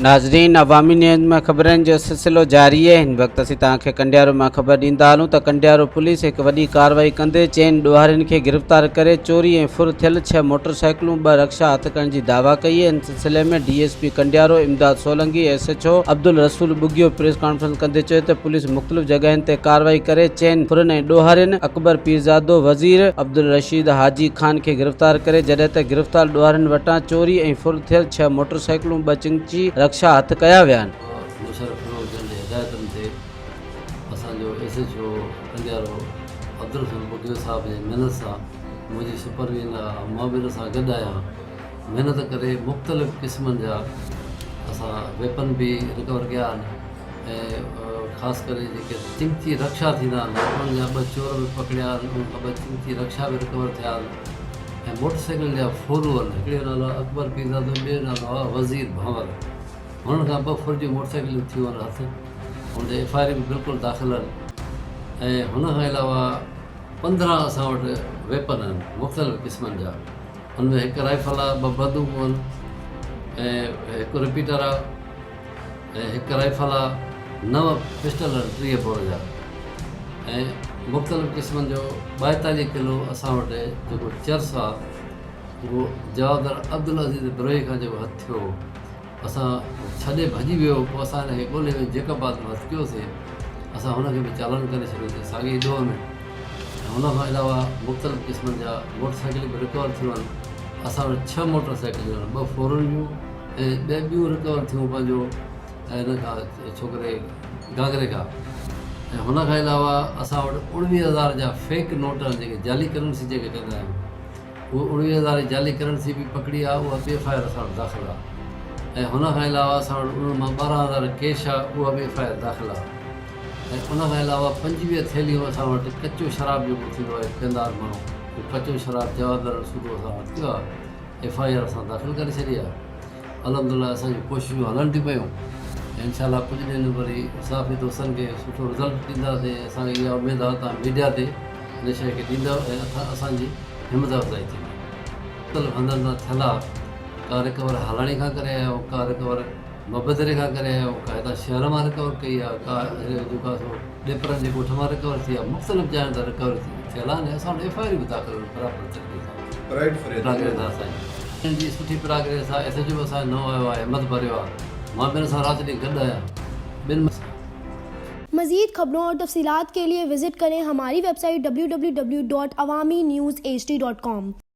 नाज़रीन, अवामी न्यूज़ में ख़बरनि जो सिलसिलो जारी है। हिन वक़्तु असीं तव्हांखे कंडियारो में ख़बर ॾींदा हलूं त कंडियारो पुलिस हिकु वॾी कार्रवाई कंदे चइनि ॾोहारियुनि खे गिरफ़्तार करे चोरी ऐं फुर थियल 6 मोटरसाइकिलूं 2 रक्षा हथ करण जी दावा कई है। इन सिलसिले में डीएसपी कंडियारो इमदाद सोलंकी एसएचओ अब्दुल रसूल बुगियो प्रेस कॉन्फ्रेंस कंदे चयो त पुलिस मुख़्तलिफ़ जॻहियुनि ते कार्रवाई करे चइनि फुरनि ऐं ॾोहारियुनि अकबर पीरज़ादो वज़ीर अब्दुल रशीद हाजी ख़ान खे गिरफ़्तार करे, जॾहिं त गिरफ़्तार ॾोहारियुनि वटां चोरी ऐं फुर थियल 6 मोटरसाइकिलूं 2 चिंची रक्षा हथ कया विया आहिनि। मुशर्रफ जन जे हिदायतुनि ते असांजो एसएचओ कंडियारो अब्दुल रसूल बुगियो साहब जे महिनत सां मुंहिंजी सुपरविजन मुआविन सां गॾु आहियां महिनत करे मुख़्तलिफ़ क़िस्मनि जा असां वेपन बि रिकवर कया आहिनि ऐं ख़ासि करे जेके चिंची रक्षा थींदा आहिनि उन्हनि जा 2 चोर बि पकड़िया आहिनि, उन 2 चिंची रक्षा बि रिकवर थिया आहिनि ऐं मोटरसाइकिल जा फुर आहिनि। हिकिड़े नालो आहे अकबर पीरज़ादो, ॿियो नालो आहे वज़ीर भंवर। हुननि खां 2 फुर जी मोटरसाइकिलूं थियूं आहिनि हथ, हुनजे एफआईआर बि बिल्कुलु दाख़िल आहिनि ऐं हुन खां अलावा 15 असां वटि वेपन आहिनि मुख़्तलिफ़ क़िस्मनि जा। हुनमें 1 राइफ़ल आहे, 2 बंदूकूं आहिनि ऐं 1 रिपीटर आहे ऐं 1 राइफ़ल आहे, 9 पिस्टल आहिनि 30 बोर जा ऐं मुख़्तलिफ़ क़िस्मनि जो 42 किलो असां वटि जेको चर्स आहे उहो जवाबदार अब्दुल अज़ीज़ बिरोही खां जेको हथु थियो असां छॾे भॼी वियो, पोइ असां हिनखे ॻोल्हे में जेकाबाद में हथु कयोसीं, असां हुनखे बि चालान करे छॾियोसीं साॻी ॾोह में। हुन खां अलावा मुख़्तलिफ़ क़िस्मनि जा मोटरसाइकिल बि रिकवर थियूं आहिनि। असां वटि 6 मोटरसाइकिलियूं आहिनि, 2 फोरन जूं ऐं ॿियूं रिकवर थियूं पंहिंजो हिन खां छोकिरे घाघरे खां ऐं हुन खां अलावा असां वटि 19,000 जा फेक नोट आहिनि जेके जाली करेंसी जेके कंदा आहियूं, उहो 19,000 जी जाली करेंसी बि पकड़ी आहे, उहा बि एफआईआर असां वटि दाख़िल आहे ऐं हुन खां अलावा असां वटि उन मां 12,000 कैश आहे, उहा बि एफआईआर दाख़िल आहे ऐं उन खां अलावा 25 थैलियूं असां वटि कचो शराब जेको थींदो आहे पियंदार माण्हू, कचो शराब जवाबदार सूदो असां वटि थियो आहे, एफआईआर असां दाख़िल करे छॾी आहे। अल्हम्दुलिल्लाह असांजी कोशिशूं हलनि थियूं पियूं ऐं इंशाअल्लाह कुझु ॾींहंनि वरी इंसाफ़ी दोस्तनि खे सुठो रिज़ल्ट ॾींदासीं। असांखे इहा उमेदु आहे तव्हां मीडिया ते हिन शइ खे ॾींदव ऐं असांजी हिमत अफ़ज़ाई थींदी। मुख़्तलिफ़ हंधनि मां थियल आहे, का रिकवर हालाणी खां करे आया आहियूं, का रिकवर मबदरे खां करे आया आहियूं, का हितां शहर मां रिकवर कई आहे, का जेका सो ॾेपरनि जे ॻोठ मां रिकवर थी आहे, मुख़्तलिफ़ जॻहियुनि तां रिकवर थियल आहे ऐं असां वटि एफआईआर बि दाख़िल बराबरि तरीक़े सां असांजी जी सुठी प्राग्रेस आहे। एसएचओ असांजो नओं आयो आहे, हिमत भरियो आहे, मां ॿियनि सां राति ॾींहुं गॾु आहियां। मज़ीद खबरों और तफसीलात के लिए विजिट करें हमारी वेबसाइट www.awamiNewsHD.com।